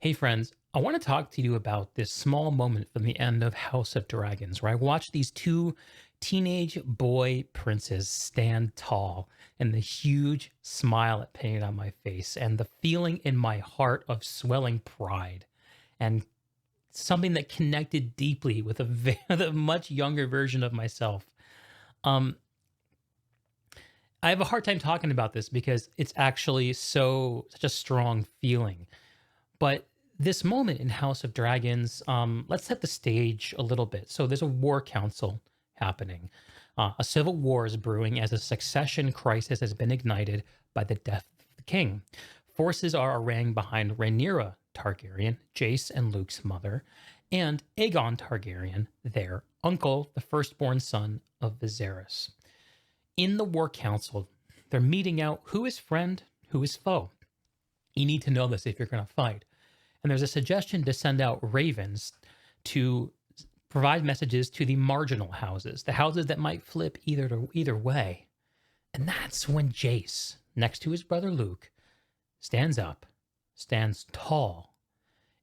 Hey friends, I want to talk to you about this small moment from the end of House of Dragons, where I watched these two teenage boy princes stand tall, and the huge smile it painted on my face, and the feeling in my heart of swelling pride, and something that connected deeply with a much younger version of myself. Um, I have a hard time talking about this because it's actually such a strong feeling. But this moment in House of Dragons, let's set the stage a little bit. So there's a war council happening. A civil war is brewing as a succession crisis has been ignited by the death of the king. Forces are arraying behind Rhaenyra Targaryen, Jace and Luke's mother, and Aegon Targaryen, their uncle, the firstborn son of Viserys. In the war council, they're meeting out who is friend, who is foe. You need to know this if you're going to fight. And there's a suggestion to send out ravens to provide messages to the marginal houses, the houses that might flip either way. And that's when Jace, next to his brother Luke, stands up, stands tall,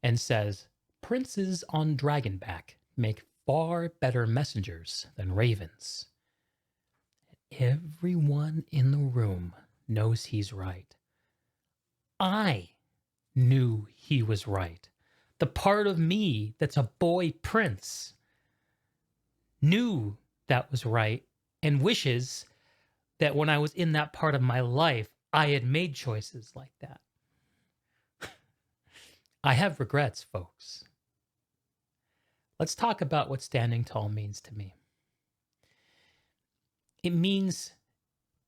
and says, "Princes on Dragonback make far better messengers than ravens." Everyone in the room knows he's right. I knew he was right. The part of me that's a boy prince knew that was right and wishes that when I was in that part of my life, I had made choices like that. I have regrets, folks. Let's talk about what standing tall means to me. It means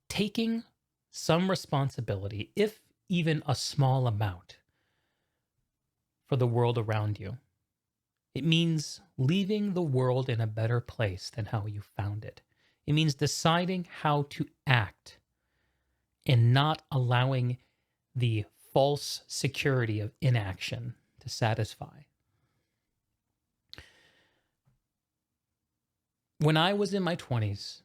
taking some responsibility, if even a small amount, for the world around you. It means leaving the world in a better place than how you found it. It means deciding how to act and not allowing the false security of inaction to satisfy. When I was in my 20s,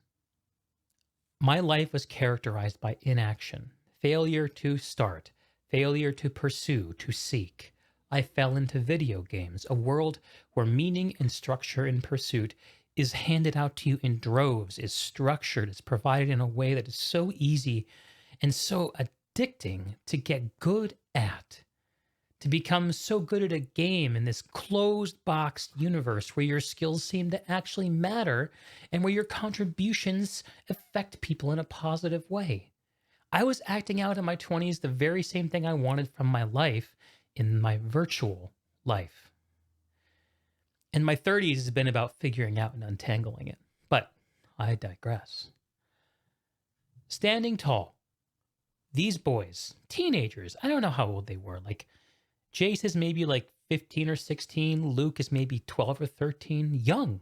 my life was characterized by inaction, failure to start, failure to pursue, to seek. I fell into video games, a world where meaning and structure in pursuit is handed out to you in droves, is structured, is provided in a way that is so easy and so addicting to get good at, to become so good at a game in this closed box universe where your skills seem to actually matter and where your contributions affect people in a positive way. I was acting out in my 20s the very same thing I wanted from my life in my virtual life. And my 30s has been about figuring out and untangling it. But I digress. Standing tall. These boys, teenagers, I don't know how old they were. Like Jace is maybe like 15 or 16. Luke is maybe 12 or 13. Young.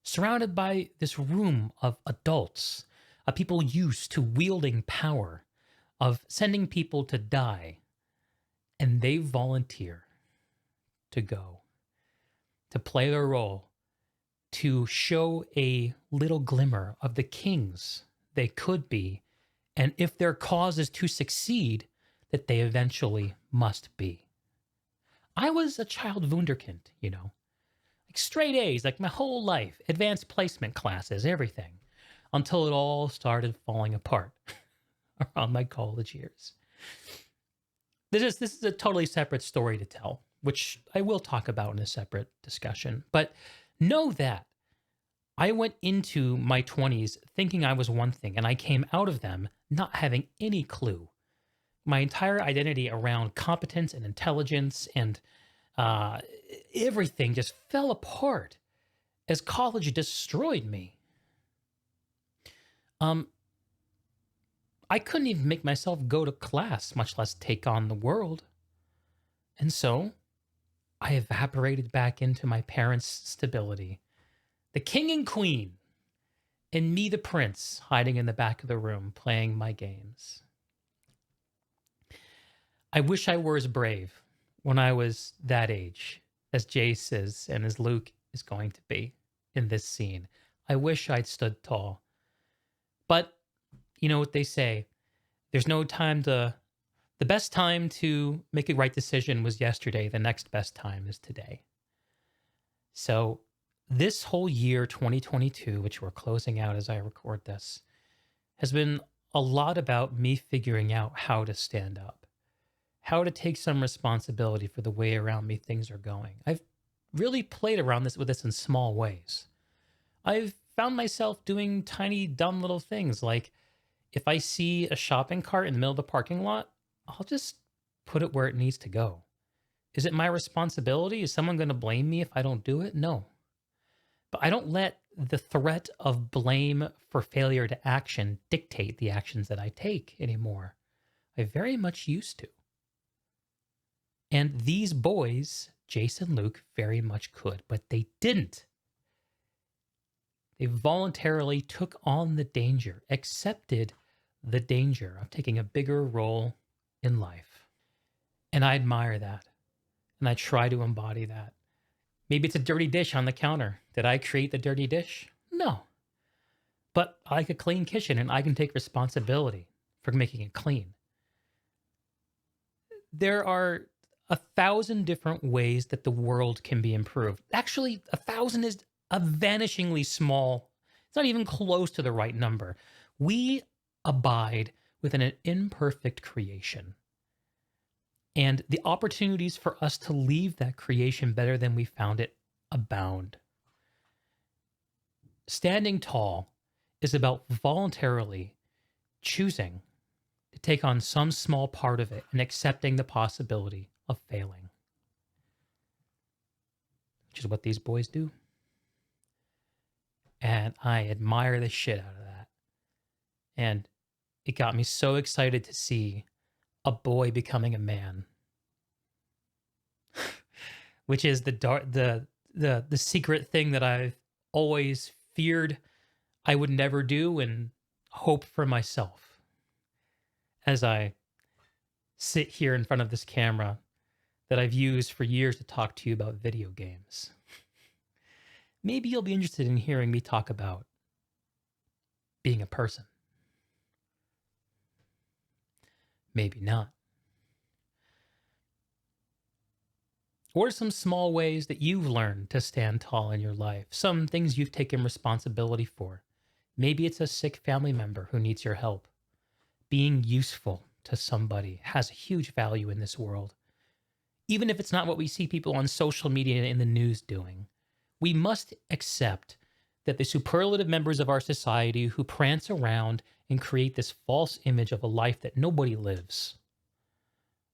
Surrounded by this room of adults, of people used to wielding power, of sending people to die. And they volunteer to go, to play their role, to show a little glimmer of the kings they could be, and if their cause is to succeed, that they eventually must be. I was a child wunderkind, like straight A's, like my whole life, advanced placement classes, everything, until it all started falling apart around my college years. This is a totally separate story to tell, which I will talk about in a separate discussion. But know that I went into my 20s thinking I was one thing, and I came out of them not having any clue. My entire identity around competence and intelligence and uh, everything just fell apart as college destroyed me. Um, I couldn't even make myself go to class, much less take on the world. And so I evaporated back into my parents' stability. The king and queen, and me, the prince, hiding in the back of the room playing my games. I wish I were as brave when I was that age as Jace is and as Luke is going to be in this scene. I wish I'd stood tall. But you know what they say, there's no time to The best time to make a right decision was yesterday. The next best time is today. So, this whole year, 2022, which we're closing out as I record this, has been a lot about me figuring out how to stand up, how to take some responsibility for the way around me things are going. I've really played around with this in small ways. I've found myself doing tiny, dumb little things like if I see a shopping cart in the middle of the parking lot, I'll just put it where it needs to go. Is it my responsibility? Is someone going to blame me if I don't do it? No. But I don't let the threat of blame for failure to action dictate the actions that I take anymore. I very much used to. And these boys, Jace and Luke, very much could, but they didn't. They voluntarily took on the danger, accepted the danger of taking a bigger role in life. And I admire that. And I try to embody that. Maybe it's a dirty dish on the counter. Did I create the dirty dish? No. But I like a clean kitchen and I can take responsibility for making it clean. There are 1,000 different ways that the world can be improved. Actually, 1,000 is a vanishingly small, it's not even close to the right number. We abide within an imperfect creation. And the opportunities for us to leave that creation better than we found it abound. Standing tall is about voluntarily choosing to take on some small part of it and accepting the possibility of failing, which is what these boys do. And I admire the shit out of that. And it got me so excited to see a boy becoming a man, which is the secret thing that I've always feared I would never do and hope for myself. As I sit here in front of this camera that I've used for years to talk to you about video games. Maybe you'll be interested in hearing me talk about being a person. Maybe not. What are some small ways that you've learned to stand tall in your life? Some things you've taken responsibility for. Maybe it's a sick family member who needs your help. Being useful to somebody has a huge value in this world. Even if it's not what we see people on social media and in the news doing, we must accept that the superlative members of our society who prance around and create this false image of a life that nobody lives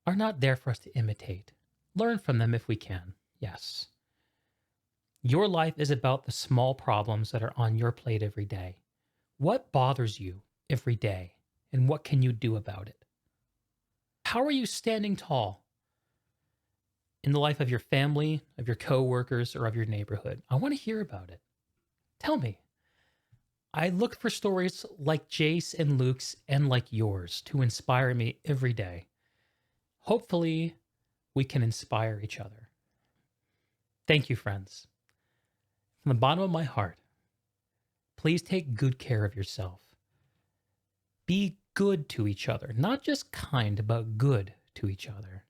are not there for us to imitate. Learn from them if we can, yes. Your life is about the small problems that are on your plate every day. What bothers you every day, and what can you do about it? How are you standing tall in the life of your family, of your coworkers, or of your neighborhood? I want to hear about it. Tell me. I look for stories like Jace and Luke's and like yours to inspire me every day. Hopefully, we can inspire each other. Thank you, friends. From the bottom of my heart, please take good care of yourself. Be good to each other, not just kind, but good to each other.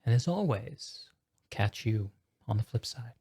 And as always, catch you on the flip side.